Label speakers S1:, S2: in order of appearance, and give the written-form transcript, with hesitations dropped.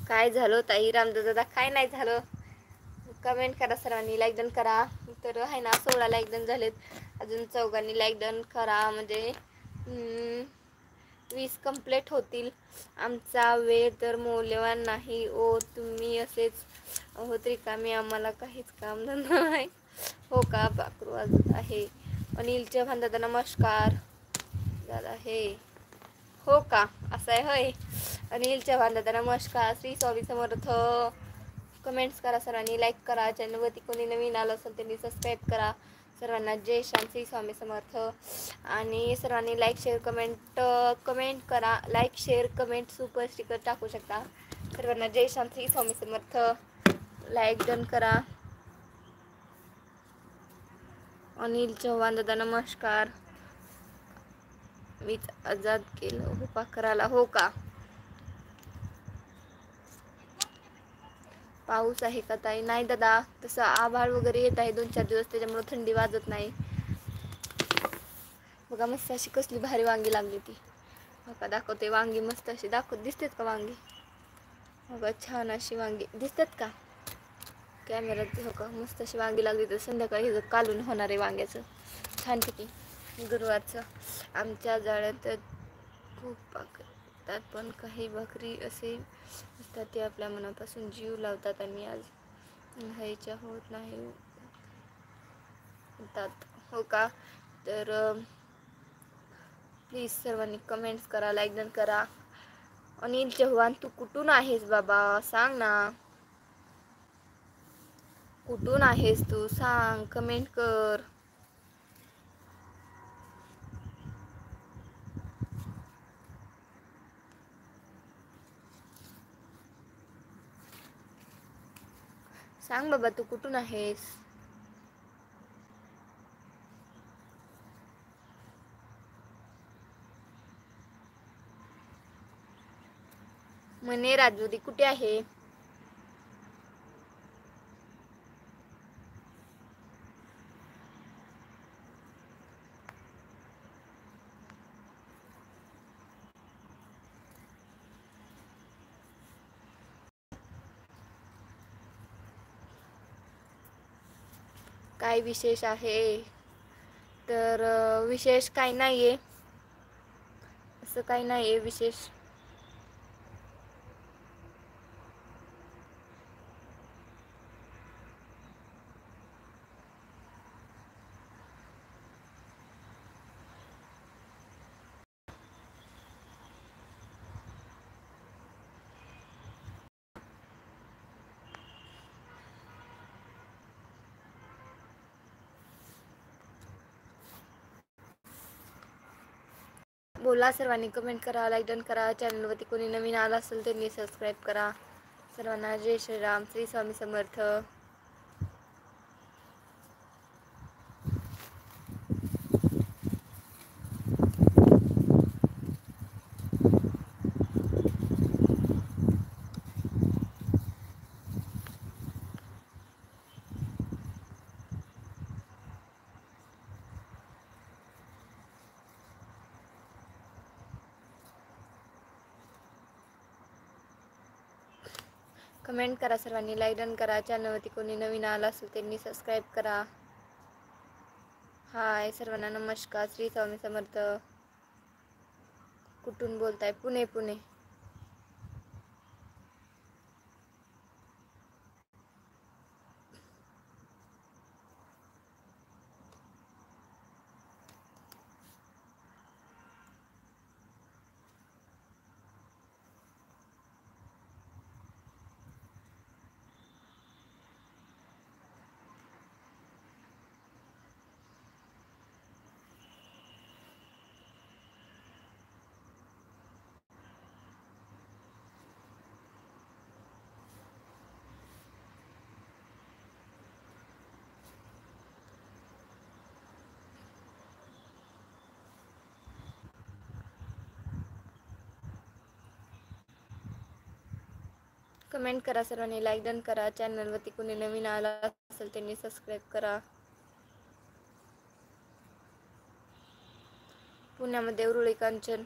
S1: काय झालं ताई रामदादा, काय नाही झालं? कमेंट करा सर्वांनी, लाईक डन करा. तर आहे ना 16 लाईक डन झालेत, अजून 4 लाईक डन करा म्हणजे 20 कंप्लीट होतील. आमचा वेळ तर मौल्यवान नाही ओ, तुम्ही असेच आहोत रिकामी, आम्हाला काहीच काम धंदा नाही. हो का, पाखरू वाजत आहे. अनिल चव्हाण दादा नमस्कार दादा. हे हो का, असं आहे होय. अनिल चव्हाण दादा नमस्कार. श्री स्वामी समर्थ. कमेंट्स करा सर्वांनी, लाईक करा. चॅनलवरती कोणी नवीन आलं असेल त्यांनी सबस्क्राईब करा. सर्वांना जय श्री स्वामी समर्थ. आणि सर्वांनी लाईक शेअर कमेंट करा. Like share comment super sticker टाकू शकता. सर्वांना जय श्री स्वामी समर्थ. लाईक डन करा. अनिल चव्हाण दादा नमस्कार. मीच आजाद केलं हो पाखराला. हो का, पाऊस आहे का ताई? नाही दादा, तसं आभाळ वगैरे येत आहे 2-4 दिवस, त्याच्यामुळे थंडी वाजत नाही. बघा मस्त अशी कसली भारी वांगी लागली ती. बघा दाखवते वांगी, मस्त अशी दिसतेत का वांगी? बघा छान अशी वांगी दिसतात का कॅमेऱ्यात? हो का, मस्त अशी वांगी लागली. तर संध्याकाळी हे कालून होणार आहे वांग्याचं छानपैकी गुरुवारचं. आमच्या जाळ्यात खूप पाकतात, पण काही भाकरी असे असतात ते आपल्या मनापासून जीव लावतात आणि आज व्हायच्या होत नाही होतात. हो का, तर प्लीज सर्वांनी कमेंट्स करा, लाईक डन करा. अनिल चव्हाण तू कुठून आहेस बाबा, सांग ना, कुठून आहेस तू, सांग, कमेंट कर. सांग बाबा तू कुठून आहेस. मने राजूरी कुठे आहे? काय विशेष आहे? तर विशेष काही नाही आहे, असं काही नाही आहे विशेष. बोला सर्वांनी, कमेंट करा, लाईक डन करा. चॅनलवरती कोणी नवीन आला असेल त्यांनी सबस्क्राईब करा. सर्वांना जय श्रीराम, श्री स्वामी समर्थ. कमेंट करा सर्वांनी, लाईक डन करा. चॅनलवरती कोणी नवीन आला असेल त्यांनी सबस्क्राईब करा. हाय सर्वांना नमस्कार, श्री स्वामी समर्थ. कुठून बोलताय? पुणे. पुणे. कमेंट करा सर्वांनी, लाईक डन करा. चॅनलवरती कोणी नवीन आला असेल त्यांनी सबस्क्राईब करा. पुण्यामध्ये उरुळी कांचन.